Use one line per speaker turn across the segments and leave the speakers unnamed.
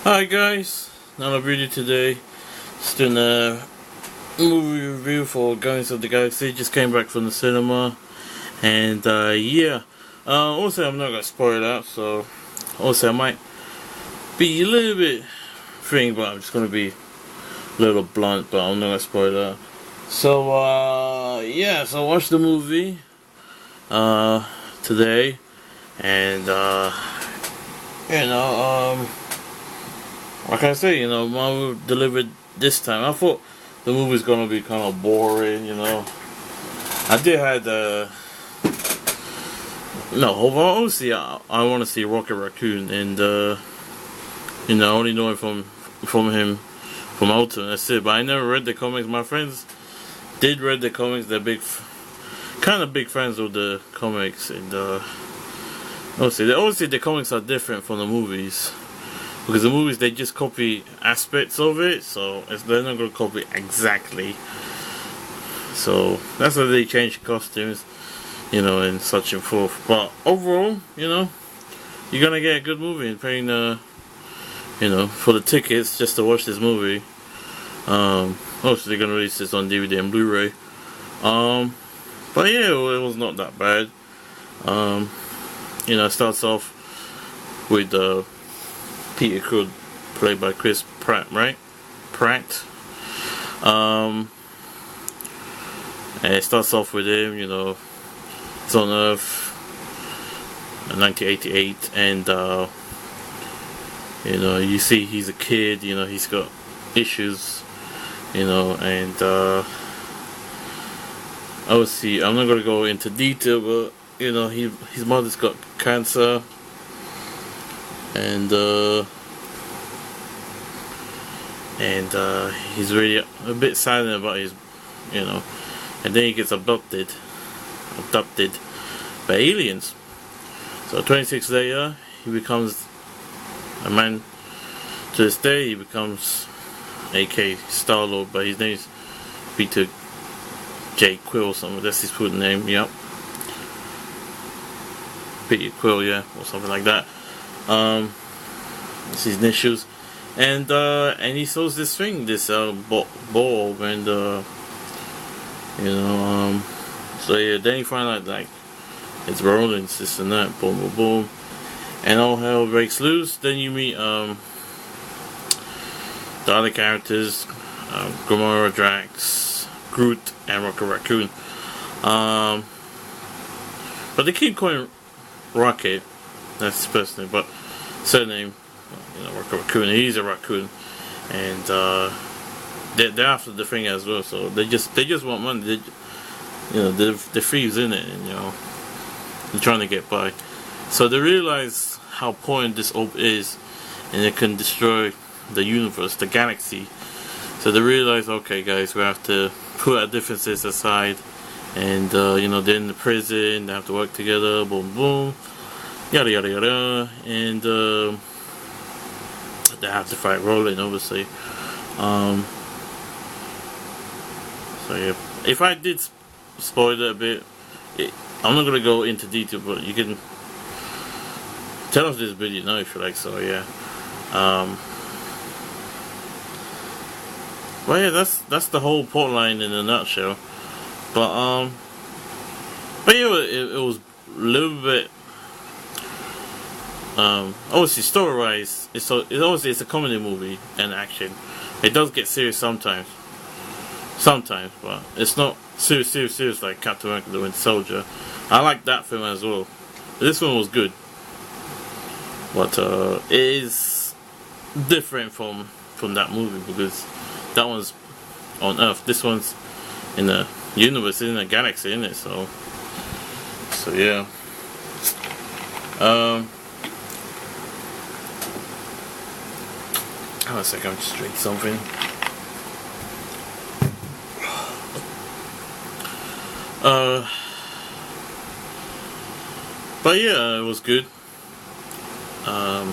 Hi guys, another video today. Just doing a movie review for Guardians of the Galaxy. Just came back from the cinema, and yeah. Also, I'm not gonna spoil it out, so also I might be a little bit free, but I'm just gonna be a little blunt. But I'm not gonna spoil it out. So yeah, so I watched the movie today, and like I say, Marvel delivered this time. I thought the movie's gonna be kind of boring, I did have obviously I want to see Rocket Raccoon, and I only know it from him from Ultimate. That's it. But I never read the comics. My friends did read the comics. They're kind of big fans of the comics, and obviously the comics are different from the movies. Because the movies, they just copy aspects of it, so they're not going to copy exactly. So that's why they change costumes, and such and forth. But overall, you're going to get a good movie and paying, for the tickets just to watch this movie. Obviously they're going to release this on DVD and Blu-ray. But yeah, it was not that bad. It starts off with, Peter Groot, played by Chris Pratt, right? And it starts off with him, it's on Earth in 1988, and you see he's a kid, he's got issues, and obviously I'm not gonna go into detail, but his mother's got cancer. And he's really a bit silent about his, and then he gets abducted by aliens. So 26 later, he becomes a man. To this day, he becomes AK Star-Lord, but his name is Peter J. Quill or something. That's his full name. Yep, Peter Quill, yeah, or something like that. It's his initials, and he sells this thing, this bulb, and so yeah, then you find out like it's rodents, this and that, boom, boom, boom, and all hell breaks loose. Then you meet the other characters, Gamora, Drax, Groot, and Rocket Raccoon. But they keep calling Rocket. That's his first name, but surname, Rocket Raccoon. He's a raccoon, and they're after the thing as well. So they just want money. They're thieves in it, and they're trying to get by. So they realize how important this orb is, and it can destroy the universe, the galaxy. So they realize, okay, guys, we have to put our differences aside, and they're in the prison. They have to work together. Boom, boom. Yada yada yada, and they have to fight Roland, obviously. So yeah, if I did spoil it a bit, I'm not gonna go into detail, but you can tell us this video if you like. So yeah, well yeah, that's the whole plot line in a nutshell. But yeah, it was a little bit. Obviously, story-wise, it's a comedy movie and action. It does get serious sometimes, but it's not serious like Captain America: The Winter Soldier. I like that film as well. This one was good, but it is different from that movie because that one's on Earth. This one's in the universe, in a galaxy, isn't it? So yeah. Hold on a second, I'm just drinking something. But yeah, it was good. I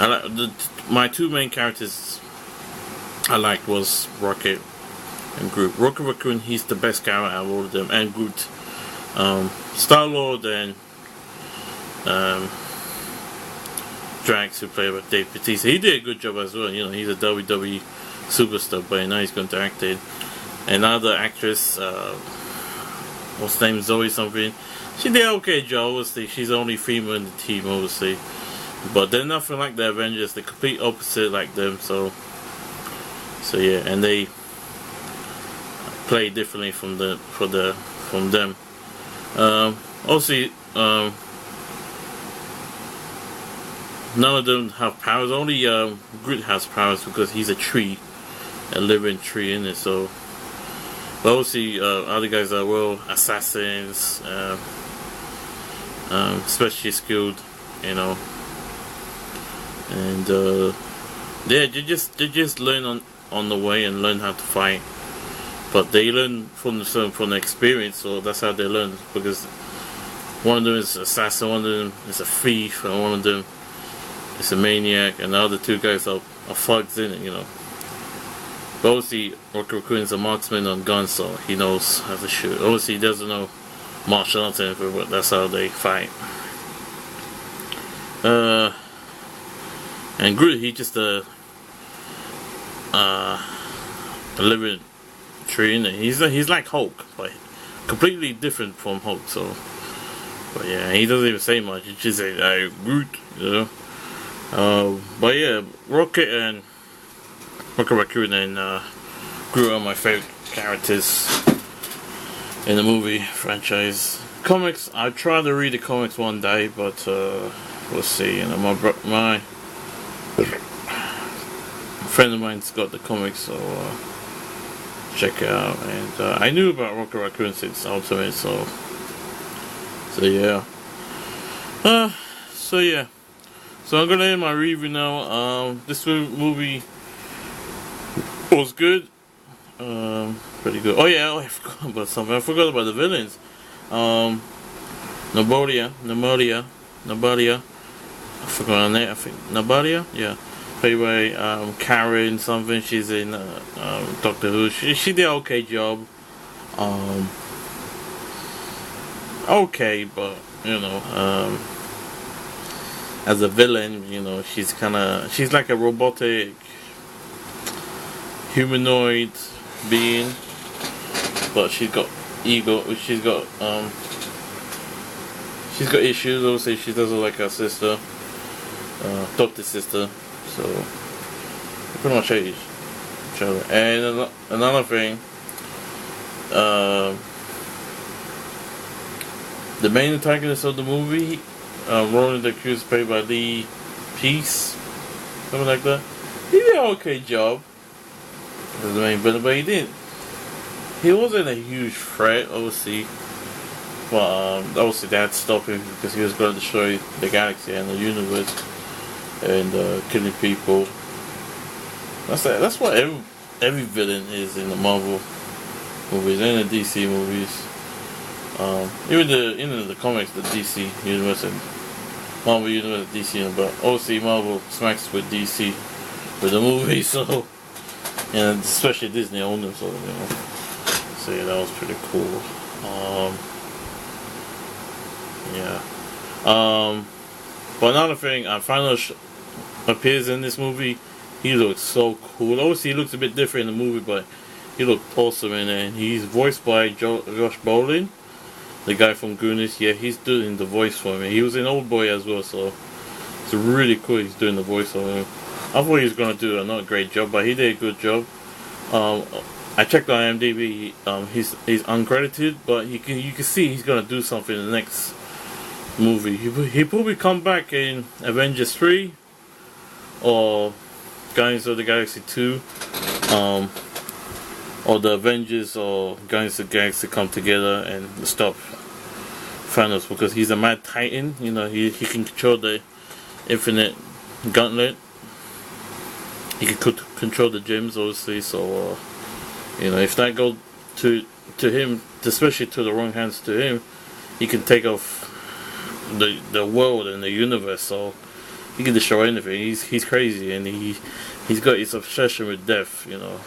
like my two main characters I liked was Rocket and Groot. Rocket Raccoon, he's the best character out of all of them, and Groot. Star-Lord and Drax, who played with Dave Bautista. He did a good job as well. You know, he's a WWE superstar, but now he's going to act it. Another actress, what's her name, Zoe something. She did an okay job, obviously. She's the only female in the team, obviously. But they're nothing like the Avengers. The complete opposite like them. So yeah, and they play differently from them. Obviously, none of them have powers. Only Groot has powers because he's a tree, a living tree in it. So, but obviously, other guys are assassins, especially skilled, you know. And yeah, they just learn on the way and learn how to fight. But they learn from the experience, so that's how they learn. Because one of them is an assassin, one of them is a thief, and one of them is a maniac, and the other two guys are thugs in it, you know. But obviously, Raccoon is a marksman on guns, so he knows how to shoot. Obviously, he doesn't know martial arts or anything, but that's how they fight. And Groot, he's just a living tree in it. He's like Hulk, but completely different from Hulk. So, but yeah, he doesn't even say much. He just says Groot, you know. But yeah, Rocket Raccoon and Groot are my favorite characters in the movie franchise. Comics, I tried to read the comics one day, but we'll see. You know, my friend of mine's got the comics, so check it out. And I knew about Rocket Raccoon since Ultimate, so yeah. So I'm gonna end my review now. This movie was good. Pretty good. Oh yeah, I forgot about something. I forgot about the villains. Nabodia. I forgot her name. I think Nabodia. Yeah. Played by Karen something. She's in Doctor Who. She did an okay job. Okay, but you know, as a villain, you know, she's like a robotic humanoid being, but she's got ego. She's got issues. Obviously, she doesn't like her sister, adopted sister. So pretty much hate each other. And another thing, the main antagonist of the movie, Ronan the Accused, played by Lee Peace, something like that. He did an okay job as the main villain, but he wasn't a huge threat, obviously. But obviously they had to stop him because he was going to destroy the galaxy and the universe and killing people. That's what every villain is in the Marvel movies and the DC movies. Even the comics, the DC universe and Marvel universe, DC, but obviously Marvel smacks with DC with the movies, so, and especially Disney owned them, so you know. So yeah, that was pretty cool. But another thing, Thanos appears in this movie. He looks so cool. Obviously, he looks a bit different in the movie, but he looked awesome in it. And he's voiced by Josh Brolin, the guy from Goonies. Yeah, he's doing the voice for me. He was in Old Boy as well, so it's really cool. He's doing the voice for him. I thought he was gonna do a not great job, but he did a good job. I checked on IMDb. He's uncredited, but you can see he's gonna do something in the next movie. He probably come back in Avengers 3 or Guardians of the Galaxy 2, or the Avengers or Guardians of the Galaxy come together and stop Thanos, because he's a mad titan. You know, he can control the infinite gauntlet. He can control the gems, obviously. So you know, if that goes to him, especially to the wrong hands to him, he can take off the world and the universe. So he can destroy anything. He's crazy, and he's got his obsession with death. You know,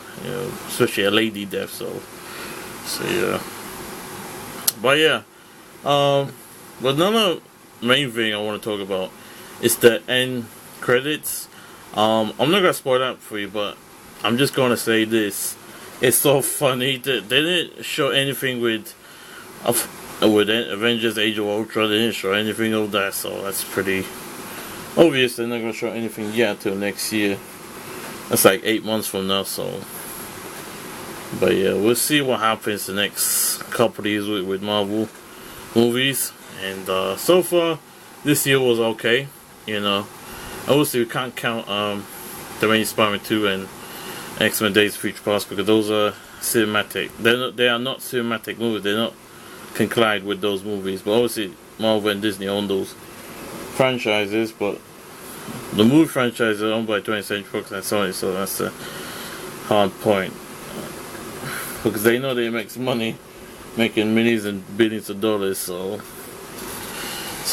especially a lady death. So yeah. But yeah, but another main thing I want to talk about is the end credits. I'm not gonna spoil that for you, but I'm just gonna say this: it's so funny that they didn't show anything with Avengers: Age of Ultron. They didn't show anything of that, so that's pretty obvious. They're not gonna show anything yet till next year. That's like 8 months from now. So, but yeah, we'll see what happens the next couple of years with Marvel movies. And so far, this year was okay. You know, obviously we can't count the Rainy Spider-Man 2 and X-Men Days of Future Past because those are cinematic. They are not cinematic movies. They're not can collide with those movies. But obviously Marvel and Disney own those franchises. But the movie franchises are owned by 20th Century Fox and Sony, so that's a hard point. Because they know they make money making millions and billions of dollars, so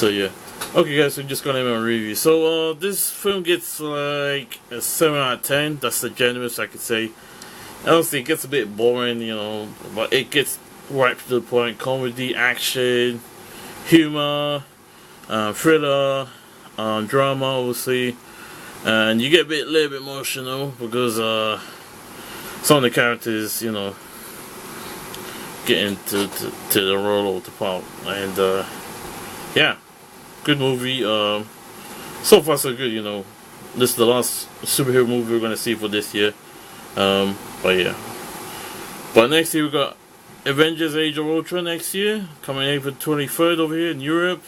yeah. Okay guys, we're just gonna have a review. So this film gets like a 7 out of 10. That's the generous I could say. Honestly, it gets a bit boring, you know, but it gets right to the point. Comedy, action, humor, thriller, drama obviously. And you get a little bit emotional because some of the characters, you know, get into the role of the part. And yeah, good movie. So far so good, you know. This is the last superhero movie we're gonna see for this year. But yeah. But next year we got Avengers: Age of Ultron next year, coming April 23rd over here in Europe.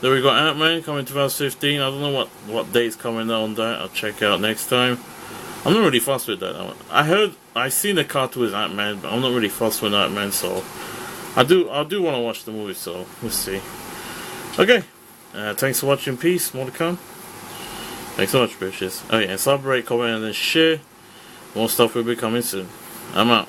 Then we got Ant-Man coming 2015. I don't know what date's coming out on that. I'll check out next time. I'm not really fussed with that. I seen the cartoon with Ant-Man, but I'm not really fussed with Ant-Man, so I do want to watch the movie, so we'll see. Okay. Thanks for watching. Peace. More to come. Thanks so much, bitches. Oh yeah, and celebrate, comment, and then share. More stuff will be coming soon. I'm out.